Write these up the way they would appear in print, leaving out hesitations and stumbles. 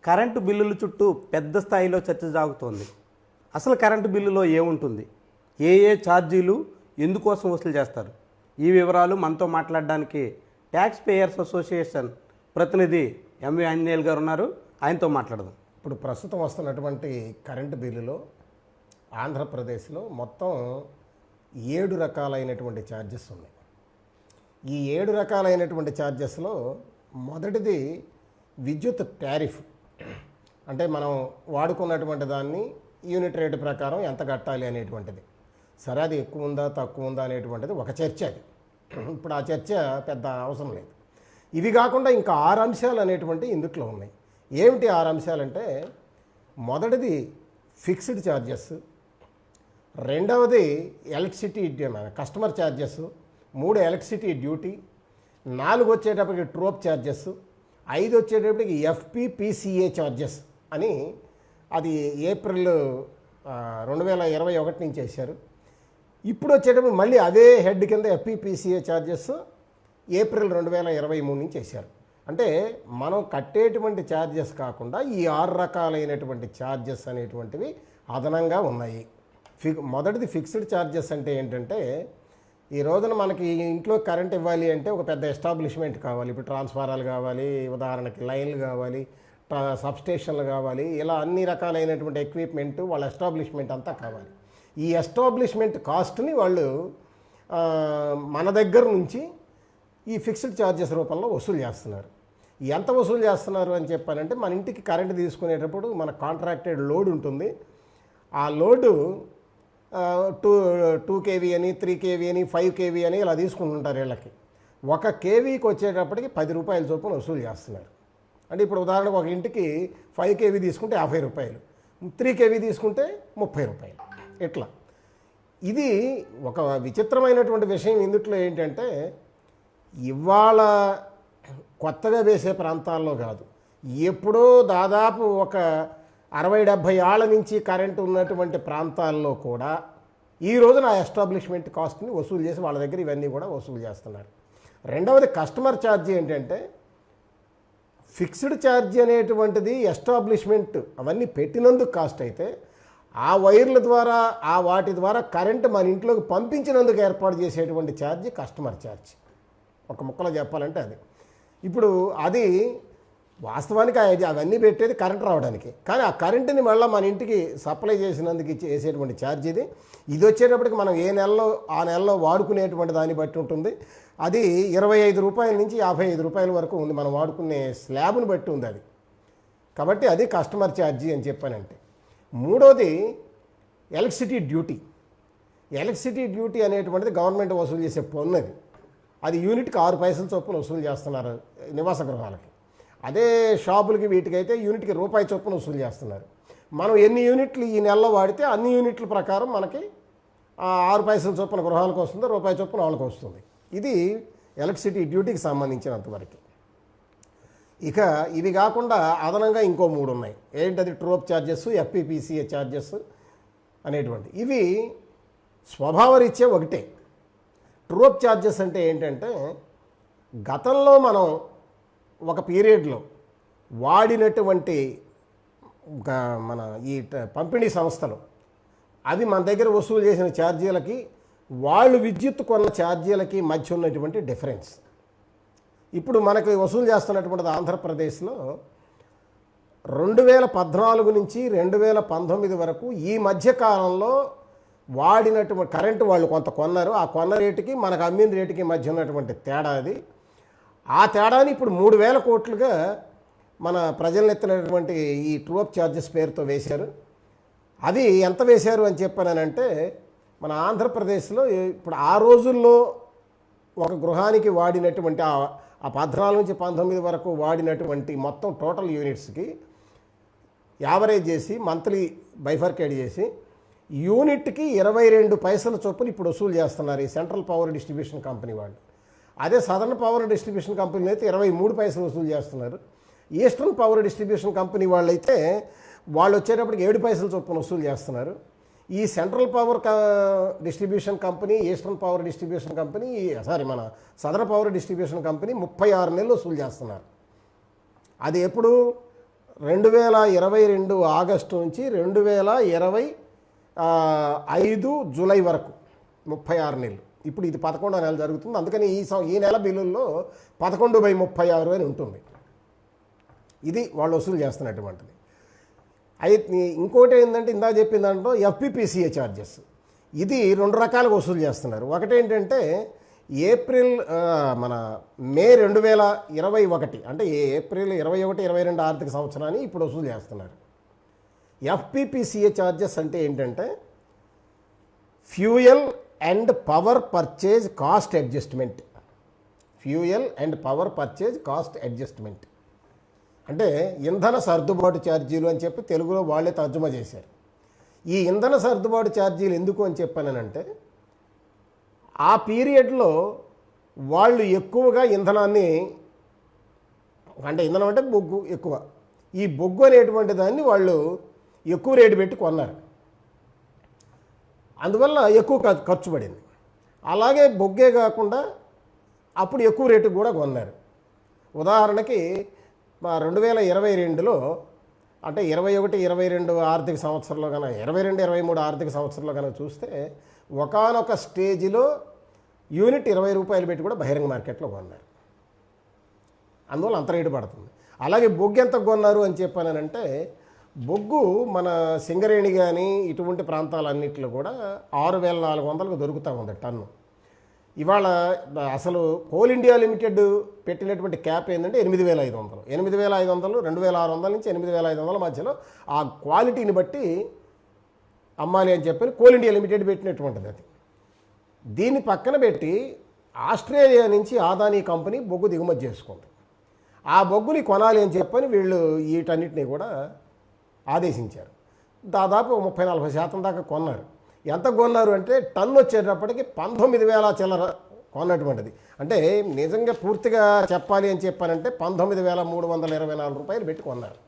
Current బిల్లుల చుట్టూ పెద్ద స్థాయిలో చర్చ సాగుతోంది. అసలు కరెంటు బిల్లులో ఏముంటుంది, ఏ ఏ ఛార్జీలు ఎందుకోసం వసూలు చేస్తారు, ఈ వివరాలు మనతో మాట్లాడడానికి ట్యాక్స్ పేయర్స్ అసోసియేషన్ ప్రతినిధి ఎంవి ఆంజనేయులు గారు ఉన్నారు. ఆయనతో మాట్లాడదాం. ఇప్పుడు ప్రస్తుతం వస్తున్నటువంటి కరెంటు బిల్లులో ఆంధ్రప్రదేశ్లో మొత్తం 7 రకాలైనటువంటి ఛార్జెస్ ఉన్నాయి. ఈ 7 రకాలైనటువంటి ఛార్జెస్లో మొదటిది విద్యుత్ టారిఫ్. అంటే మనం వాడుకున్నటువంటి దాన్ని యూనిట్ రేటు ప్రకారం ఎంత కట్టాలి అనేటువంటిది. సరే, అది ఎక్కువ ఉందా తక్కువ ఉందా అనేటువంటిది ఒక చర్చ. అది ఇప్పుడు ఆ చర్చ పెద్ద అవసరం లేదు. ఇవి కాకుండా ఇంకా 6 అంశాలు అనేటువంటి ఇందుట్లో ఉన్నాయి. ఏమిటి 6 అంశాలంటే, మొదటిది ఫిక్స్డ్ ఛార్జెస్, రెండవది electricity customer charges, 3 electricity duty, 4 వచ్చేటప్పటికి ట్రోప్ ఛార్జెస్, 5 వచ్చేటప్పటికి FPPCA ఛార్జెస్ అని అది ఏప్రిల్ 2021 నుంచి వేశారు. ఇప్పుడు వచ్చేటప్పుడు మళ్ళీ అదే హెడ్ కింద FPPCA ఛార్జెస్ ఏప్రిల్ 2023 నుంచి వేశారు. అంటే మనం కట్టేటువంటి ఛార్జెస్ కాకుండా ఈ 6 రకాలైనటువంటి ఛార్జెస్ అనేటువంటివి అదనంగా ఉన్నాయి. మొదటిది ఫిక్స్డ్ ఛార్జెస్ అంటే ఏంటంటే, ఈ రోజున మనకి ఇంట్లో కరెంట్ ఇవ్వాలి అంటే ఒక పెద్ద ఎస్టాబ్లిష్మెంట్ కావాలి. ఇప్పుడు ట్రాన్స్ఫారాలు కావాలి, ఉదాహరణకి లైన్లు కావాలి, సబ్స్టేషన్లు కావాలి, ఇలా అన్ని రకాలైనటువంటి ఎక్విప్మెంట్ వాళ్ళ ఎస్టాబ్లిష్మెంట్ అంతా కావాలి. ఈ ఎస్టాబ్లిష్మెంట్ కాస్ట్ని వాళ్ళు మన దగ్గర నుంచి ఈ ఫిక్స్డ్ ఛార్జెస్ రూపంలో వసూలు చేస్తున్నారు. ఎంత వసూలు చేస్తున్నారు అని చెప్పానంటే, మన ఇంటికి కరెంట్ తీసుకునేటప్పుడు మన కాంట్రాక్టెడ్ లోడ్ ఉంటుంది. ఆ లోడు 2 kV అని, 3 kV అని, 5 kV అని ఇలా తీసుకుంటుంటారు. వీళ్ళకి 1 kVకి వచ్చేటప్పటికి 10 రూపాయల చొప్పున వసూలు చేస్తున్నారు. అంటే ఇప్పుడు ఉదాహరణకు ఒక ఇంటికి 5 kV తీసుకుంటే 50 రూపాయలు, 3 kV తీసుకుంటే 30 రూపాయలు. ఇట్లా ఇది ఒక విచిత్రమైనటువంటి విషయం. ఇందుట్లో ఏంటంటే, ఇవాళ కొత్తగా వేసే ప్రాంతాల్లో కాదు, ఎప్పుడో దాదాపు ఒక 60-70 ఏళ్ల నుంచి కరెంటు ఉన్నటువంటి ప్రాంతాల్లో కూడా ఈ రోజున ఆ ఎస్టాబ్లిష్మెంట్ కాస్ట్ని వసూలు చేసి వాళ్ళ దగ్గర ఇవన్నీ కూడా వసూలు చేస్తున్నారు. రెండవది కస్టమర్ ఛార్జీ. ఏంటంటే, ఫిక్స్డ్ ఛార్జీ అనేటువంటిది ఎస్టాబ్లిష్మెంట్ అవన్నీ పెట్టినందుకు కాస్ట్ అయితే, ఆ వైర్ల ద్వారా వాటి ద్వారా కరెంటు మన ఇంట్లోకి పంపించినందుకు ఏర్పాటు చేసేటువంటి ఛార్జీ కస్టమర్ ఛార్జీ. ఒక ముక్కలో చెప్పాలంటే అది. ఇప్పుడు అది వాస్తవానికి అవన్నీ పెట్టేది కరెంట్ రావడానికి, కానీ ఆ కరెంటుని మళ్ళీ మన ఇంటికి సప్లై చేసినందుకు వేసేటువంటి ఛార్జ్ ఇది. ఇది వచ్చేటప్పటికి మనం ఏ నెలలో ఆ నెలలో వాడుకునేటువంటి దాన్ని బట్టి ఉంటుంది. అది 25 రూపాయల నుంచి 55 రూపాయల వరకు ఉంది, మనం వాడుకునే స్లాబ్ని బట్టి ఉంది అది. కాబట్టి అది కస్టమర్ ఛార్జీ అని చెప్పానంటే. మూడోది ఎలక్ట్రిసిటీ డ్యూటీ. ఎలక్ట్రిసిటీ డ్యూటీ అనేటువంటిది గవర్నమెంట్ వసూలు చేసే పన్ను. అది యూనిట్కి 6 పైసల చొప్పున వసూలు చేస్తున్నారు నివాస గృహాలకి. అదే షాపులకి వీటికైతే యూనిట్కి రూపాయి చొప్పున వసూలు చేస్తున్నారు. మనం ఎన్ని యూనిట్లు ఈ నెలలో వాడితే అన్ని యూనిట్ల ప్రకారం మనకి 6 పైసల చొప్పున గృహాలకు వస్తుంది, రూపాయి చొప్పున వాళ్ళకి వస్తుంది. ఇది ఎలక్ట్రిసిటీ డ్యూటీకి సంబంధించినంతవరకు. ఇక ఇవి కాకుండా అదనంగా ఇంకో 3 ఉన్నాయి. ఏంటది? ట్రోప్ ఛార్జెస్, FPPCA ఛార్జెస్ అనేటువంటి. ఇవి స్వభావరీత్యా ఒకటే. ట్రోప్ ఛార్జెస్ అంటే ఏంటంటే, గతంలో మనం ఒక పీరియడ్లో వాడినటువంటి మన ఈ పంపిణీ సంస్థలు అవి మన దగ్గర వసూలు చేసిన ఛార్జీలకి వాళ్ళు విద్యుత్ కొన్న ఛార్జీలకి మధ్య ఉన్నటువంటి డిఫరెన్స్. ఇప్పుడు మనకి వసూలు చేస్తున్నటువంటిది ఆంధ్రప్రదేశ్లో 2014 నుంచి 2019 వరకు ఈ మధ్యకాలంలో వాడినటువంటి కరెంటు వాళ్ళు కొంత కొన్నారు. ఆ కొన్న రేటుకి మనకు అమ్మిన రేటుకి మధ్య ఉన్నటువంటి తేడా అది. ఆ తేడాని ఇప్పుడు 3,000 కోట్లుగా మన ప్రజలను ఎత్తినటువంటి ఈ ట్రోప్ ఛార్జెస్ పేరుతో వేశారు. అది ఎంత వేశారు అని చెప్పానంటే, మన ఆంధ్రప్రదేశ్లో ఇప్పుడు ఆ రోజుల్లో ఒక గృహానికి వాడినటువంటి ఆ 14 నుంచి 19 వరకు వాడినటువంటి మొత్తం టోటల్ యూనిట్స్కి యావరేజ్ చేసి మంత్లీ బైఫర్కేట్ చేసి యూనిట్కి 22 పైసల చొప్పున ఇప్పుడు వసూలు చేస్తున్నారు ఈ సెంట్రల్ పవర్ డిస్ట్రిబ్యూషన్ కంపెనీ వాళ్ళు. అదే సదర్న్ పవర్ డిస్ట్రిబ్యూషన్ కంపెనీ అయితే 23 పైసలు వసూలు చేస్తున్నారు. ఈస్టర్న్ పవర్ డిస్ట్రిబ్యూషన్ కంపెనీ వాళ్ళైతే వాళ్ళు వచ్చేటప్పటికి 7 పైసలు చొప్పున వసూలు చేస్తున్నారు. ఈ central power distribution company, eastern power distribution company, మన సదర్న్ పవర్ డిస్ట్రిబ్యూషన్ కంపెనీ 36 నెలలు వసూలు చేస్తున్నారు. అది ఎప్పుడు 2022 ఆగస్టు నుంచి 2025 జూలై వరకు 36 నెలలు. ఇప్పుడు ఇది 11వ నెల జరుగుతుంది. అందుకని ఈ నెల బిల్లుల్లో 11/36 అని ఉంటుంది. ఇది వాళ్ళు వసూలు చేస్తున్నటువంటిది. అయితే ఇంకోటి ఏంటంటే ఇందా చెప్పిన దాంట్లో FPPCA ఛార్జెస్, ఇది 2 రకాలుగా వసూలు చేస్తున్నారు. ఒకటేంటంటే మే 2021 అంటే ఏప్రిల్ 21-22 ఆర్థిక సంవత్సరాన్ని ఇప్పుడు వసూలు చేస్తున్నారు. FPPCA ఛార్జెస్ అంటే ఏంటంటే fuel and power purchase cost adjustment. Fuel and power purchase cost adjustment అంటే ఇంధన సర్దుబాటు ఛార్జీలు అని చెప్పి తెలుగులో వాళ్ళే తర్జుమా చేశారు. ఈ ఇంధన సర్దుబాటు ఛార్జీలు ఎందుకు అని చెప్పానంటే ఆ పీరియడ్లో వాళ్ళు ఎక్కువగా ఇంధనాన్ని, అంటే ఇంధనం అంటే బొగ్గు ఎక్కువ, ఈ బొగ్గు అనేటువంటి దాన్ని వాళ్ళు ఎక్కువ రేటు పెట్టి కొన్నారు. అందువల్ల ఎక్కువ ఖర్చు పడింది. అలాగే బొగ్గే కాకుండా అప్పుడు ఎక్కువ రేటుకు కూడా కొన్నారు. ఉదాహరణకి 2022లో అంటే 21-22 ఆర్థిక సంవత్సరంలో కనుక 22-23 ఆర్థిక సంవత్సరంలో కనుక చూస్తే ఒకానొక స్టేజిలో యూనిట్ 20 రూపాయలు పెట్టి కూడా బహిరంగ మార్కెట్లో కొన్నారు. అందువల్ల అంత రేటు పడుతుంది. అలాగే బొగ్గు ఎంత కొన్నారు అని చెప్పానంటే బొగ్గు మన సింగరేణి కానీ ఇటువంటి ప్రాంతాలన్నింటిలో కూడా 6,400కు దొరుకుతూ ఉంది టన్ను. ఇవాళ అసలు కోల్ ఇండియా లిమిటెడ్ పెట్టినటువంటి క్యాప్ ఏంటంటే 8,500. 8,500, 2,600 నుంచి 8,500 మధ్యలో ఆ క్వాలిటీని బట్టి అమ్మాలి అని చెప్పి కోల్ ఇండియా లిమిటెడ్ పెట్టినటువంటిది. అది దీన్ని పక్కన పెట్టి ఆస్ట్రేలియా నుంచి ఆదానీ కంపెనీ బొగ్గు దిగుమతి చేసుకుంది. ఆ బొగ్గుని కొనాలి అని చెప్పని వీళ్ళు వీటన్నిటిని కూడా ఆదేశించారు. దాదాపు 30-40% దాకా కొన్నారు. ఎంత కొన్నారు అంటే టన్ను వచ్చేటప్పటికి 19,000 చిల్లర కొన్నటువంటిది. అంటే నిజంగా పూర్తిగా చెప్పాలి అని చెప్పానంటే 19,324 రూపాయలు పెట్టి కొన్నారు.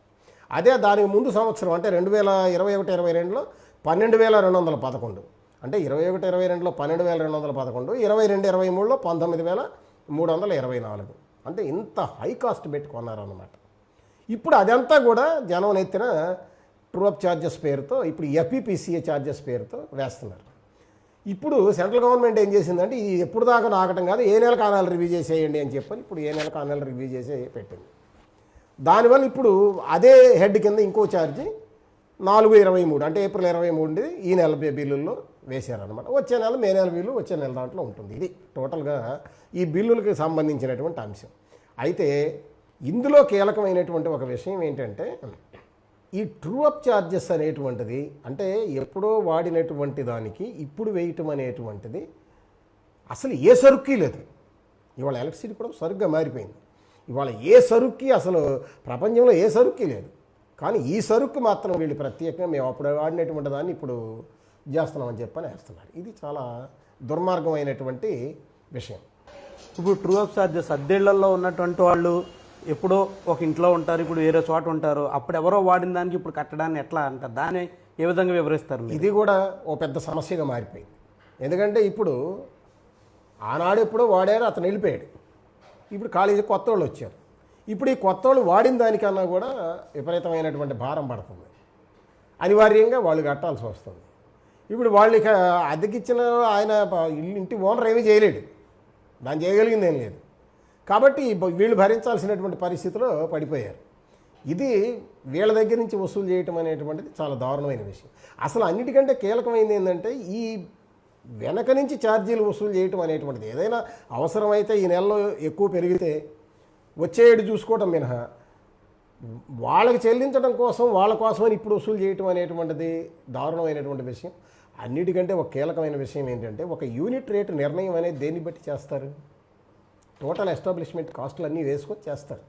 అదే దానికి ముందు సంవత్సరం అంటే 2021-22లో 12,211, అంటే 21-22లో 12,211, 22-23లో 19,324, అంటే ఇంత హై కాస్ట్ పెట్టి కొన్నారన్నమాట. ఇప్పుడు అదంతా కూడా జనం ఎత్తిన ట్రూ-అప్ ఛార్జెస్ పేరుతో ఇప్పుడు FPPCA ఛార్జెస్ పేరుతో వేస్తున్నారు. ఇప్పుడు సెంట్రల్ గవర్నమెంట్ ఏం చేసిందంటే ఇది ఎప్పుడు దాకా నాకటం కాదు, ఏ నెలకు ఆ నెల రివ్యూ చేసేయండి అని చెప్పని ఇప్పుడు ఏ నెలకు ఆ నెల రివ్యూ చేసే పెట్టింది. దానివల్ల ఇప్పుడు అదే హెడ్ కింద ఇంకో ఛార్జీ 4/23 అంటే ఏప్రిల్ 23 ఈ నెల బిల్లుల్లో వేశారనమాట. వచ్చే నెల మే నెల బిల్లు వచ్చే నెల దాంట్లో ఉంటుంది. ఇది టోటల్గా ఈ బిల్లులకి సంబంధించినటువంటి అంశం. అయితే ఇందులో కీలకమైనటువంటి ఒక విషయం ఏంటంటే ఈ ట్రూ-అప్ ఛార్జెస్ అనేటువంటిది అంటే ఎప్పుడో వాడినటువంటి దానికి ఇప్పుడు వేయటం అనేటువంటిది అసలు ఏ సరుక్కి లేదు. ఇవాళ ఎలక్ట్రిసిటీ కూడా సరుగ్గా మారిపోయింది. ఇవాళ ఏ సరుక్కి అసలు ప్రపంచంలో ఏ సరుక్కి లేదు. కానీ ఈ సరుక్కు మాత్రం వీళ్ళు ప్రత్యేకంగా మేము అప్పుడు వాడినటువంటి దాన్ని ఇప్పుడు చేస్తున్నామని చెప్పని వేస్తున్నారు. ఇది చాలా దుర్మార్గమైనటువంటి విషయం. ఇప్పుడు ట్రూ-అప్ ఛార్జెస్ అద్దెళ్లలో ఉన్నటువంటి వాళ్ళు ఎప్పుడో ఒక ఇంట్లో ఉంటారు, ఇప్పుడు వేరే చోట ఉంటారు, అప్పుడు ఎవరో వాడిన దానికి ఇప్పుడు కట్టడాన్ని ఎట్లా అంటారు, దాన్ని ఏ విధంగా వివరిస్తారు? ఇది కూడా ఓ పెద్ద సమస్యగా మారిపోయింది. ఎందుకంటే ఇప్పుడు ఆనాడు ఎప్పుడో వాడారు, అతను వెళ్ళిపోయాడు, ఇప్పుడు కాలేజీ కొత్త వాళ్ళు వచ్చారు. ఇప్పుడు ఈ కొత్త వాళ్ళు వాడిన దానికన్నా కూడా విపరీతమైనటువంటి భారం పడుతుంది. అనివార్యంగా వాళ్ళు కట్టాల్సి వస్తుంది. ఇప్పుడు వాళ్ళు ఇక అద్దెకిచ్చిన ఆయన ఇంటి ఓనర్ ఏమీ చేయలేడు, దాన్ని చేయగలిగింది ఏం లేదు. కాబట్టి వీళ్ళు భరించాల్సినటువంటి పరిస్థితిలో పడిపోయారు. ఇది వీళ్ళ దగ్గర నుంచి వసూలు చేయటం అనేటువంటిది చాలా దారుణమైన విషయం. అసలు అన్నిటికంటే కీలకమైనది ఏంటంటే ఈ వెనక నుంచి ఛార్జీలు వసూలు చేయటం అనేటువంటిది ఏదైనా అవసరమైతే ఈ నెలలో ఎక్కువ పెరిగితే వచ్చేడు చూసుకోవటం మినహా వాళ్ళకి చెల్లించడం కోసం వాళ్ళ కోసమని ఇప్పుడు వసూలు చేయటం అనేటువంటిది దారుణమైనటువంటి విషయం. అన్నిటికంటే ఒక కీలకమైన విషయం ఏంటంటే ఒక యూనిట్ రేటు నిర్ణయం అనేది దేన్ని బట్టి చేస్తారు? టోటల్ ఎస్టాబ్లిష్మెంట్ కాస్టులు అన్నీ వేసుకొని చేస్తారు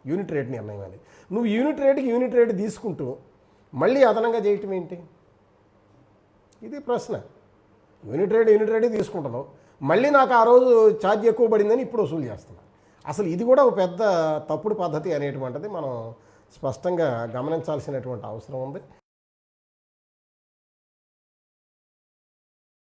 యూనిట్ రేట్ నిర్ణయం అనేది. నువ్వు యూనిట్ రేటు తీసుకుంటూ మళ్ళీ అదనంగా చేయటం ఏంటి? ఇది ప్రశ్న. యూనిట్ రేట్ తీసుకుంటున్నావు, మళ్ళీ నాకు ఆ రోజు ఛార్జ్ ఎక్కువ పడిందని ఇప్పుడు వసూలు చేస్తున్నాను. అసలు ఇది కూడా ఒక పెద్ద తప్పుడు పద్ధతి అనేటువంటిది మనం స్పష్టంగా గమనించాల్సినటువంటి అవసరం ఉంది.